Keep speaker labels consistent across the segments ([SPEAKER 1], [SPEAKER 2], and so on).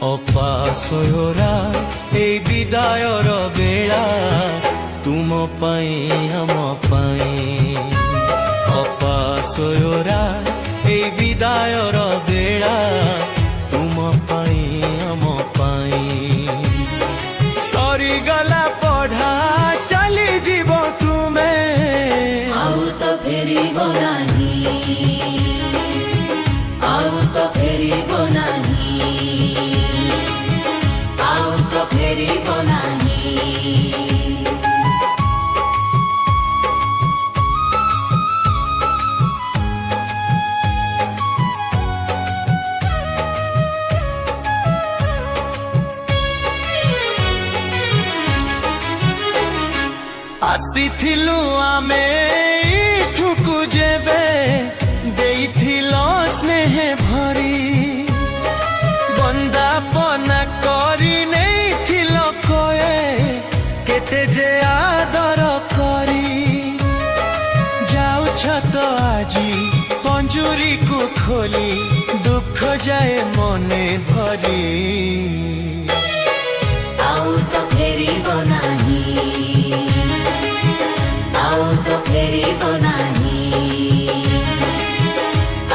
[SPEAKER 1] ଅପାସୋରା ଏଇ ବିଦାୟର ବେଳା ତୁମ ପାଇଁ ଆମ ପାଇଁ। ଅପାସୋରା ଏଇ ବିଦାୟର ବେଳା ତୁମ ପାଇଁ ଆମ ପାଇଁ। ସରିଗଲା ପଢ଼ା ଚାଲିଯିବ ତୁମେ
[SPEAKER 2] ଆଉ ତ ଫେରିବ ନାହିଁ, ଆଉ ତ ଫେରିବ ନାହିଁ, ଆଉ ତ ଫେରିବ ନାହିଁ।
[SPEAKER 1] ଆସିଥିଲୁ ଆମେ ଏଇଠୁକୁ ଯେବେ ଦେଇଥିଲ ସ୍ନେହ ଭରି, ବନ୍ଦାପନା କରି ନେଇଥିଲ କଏ କେତେ ଯେ ଆଦର କରି। ଯାଉଛ ତ ଆଜି ପଞ୍ଜୁରୀକୁ ଖୋଲି ଦୁଃଖ ଯାଏ ମନେ ଭରି।
[SPEAKER 2] ଆଉ ତ ଫେରିବ ନାହିଁ, ଆଉ ତ ଫେରିବ ନାହିଁ,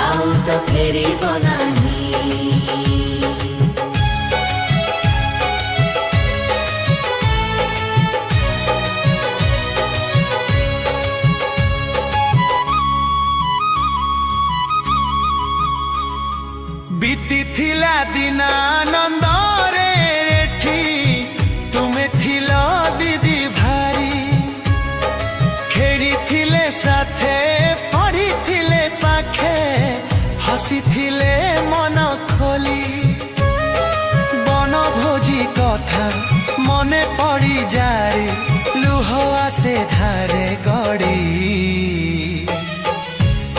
[SPEAKER 2] ଆଉ ତ ଫେରିବ ନାହିଁ।
[SPEAKER 1] ବିତିଥିଲା ଦିନ ଆନନ୍ଦରେ ଏଠି ତୁମେ ଥିଲ ଦିଦି ଭାରି। ଖେଳିଥିଲେ ସାଥେ ପଢିଥିଲେ ପାଖେ ହସିଥିଲେ ମନ ଖୋଲି। ବନଭୋଜି କଥା ମନେ ପଡ଼ିଯାଏ ଲୁହ ଆସେ ଧାରେ ଗଡ଼ି।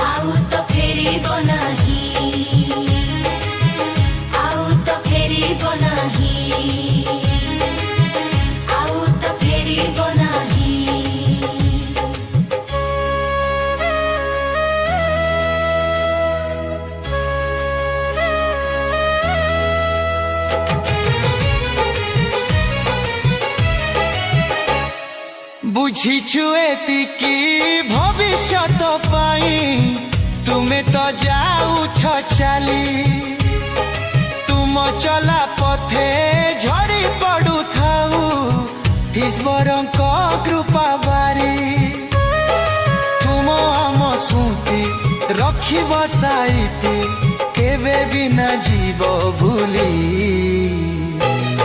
[SPEAKER 2] ଆଉ ତ ଫେରିବ ନାହିଁ, ଆଉ ତ ଫେରିବ ନାହିଁ, ଆଉ ତ ଫେରିବ ନାହିଁ।
[SPEAKER 1] ବୁଝିଛୁ ଏତିକି ଭବିଷ୍ୟତ ପାଇଁ ତୁମେ ତ ଯାଉଛ ଚାଲି। ତୁମ ଚଲା ପଥେ ଝଡ଼ି ପଡୁଥାଉ ଈଶ୍ୱରଙ୍କ କୃପା ବାରି। ତୁମ ଆମ ସ୍ମୃତି ରଖିବ ସାଇତି କେବେ ବି ନା ଯିବ ଭୁଲି।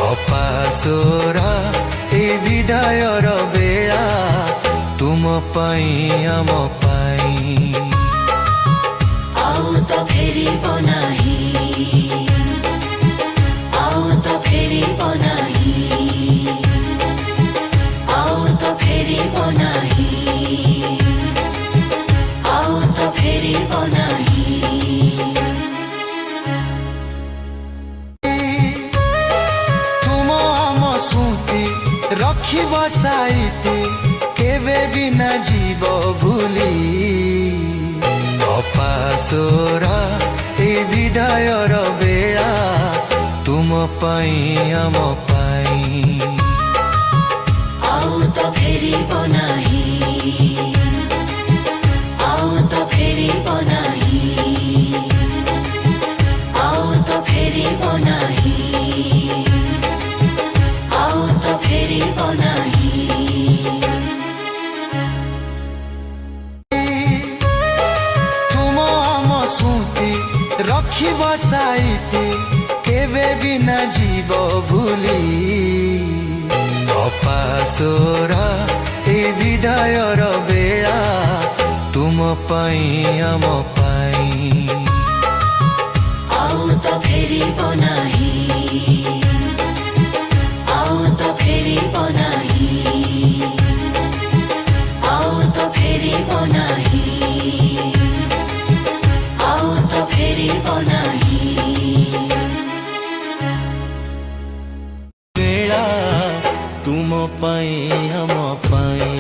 [SPEAKER 1] ଅପାସୋରା ଏ ବିଦାୟର ବେଳା ତୁମ ପାଇଁ ଆମ ପାଇଁ।
[SPEAKER 2] ଆଉ ତ ଫେରିବ ନାହିଁ, ଆଉ ତ ଫେରିବ ନାହିଁ, ଆଉ ତ ଫେରିବ ନାହିଁ, ଆଉ ତ ଫେରିବ ନାହିଁ।
[SPEAKER 1] ତୁମ ଆମ ସ୍ମୃତି ରଖିବ ସାଇତି କେବେ ବି ନା ଯିବ ଭୁଲି। ଅପାସୋରା ଏ ବିଦାୟର ବେଳା ତୁମ ପାଇଁ ଆମ ପାଇଁ।
[SPEAKER 2] ଆଉ ତ ଫେରିବ ନାହିଁ, ଆଉ ତ ଫେରିବ ନାହିଁ, ଆଉ ତ ଫେରିବ ନାହିଁ, ଆଉ ତ ଫେରିବ ନାହିଁ।
[SPEAKER 1] ତୁମ ଆମ ସ୍ମୃତି ରଖିବ ସାଇତି କେବେ ବି ନା ଯିବ ଭୁଲି। ଅପାସୋରା ଏ ବିଦାୟର ବେଳା ତୁମ ପାଇଁ ଆମ ପାଇଁ।
[SPEAKER 2] ଆଉ ତ ଫେରିବ ନାହିଁ, ଆଉ ତ ଫେରିବ ନାହିଁ, ଆଉ ତ ଫେରିବ ନାହିଁ, ଆଉ ତ ଫେରିବ ନାହିଁ।
[SPEAKER 1] ବେଳା ତୁମ ପାଇଁ ଆମ ପାଇଁ।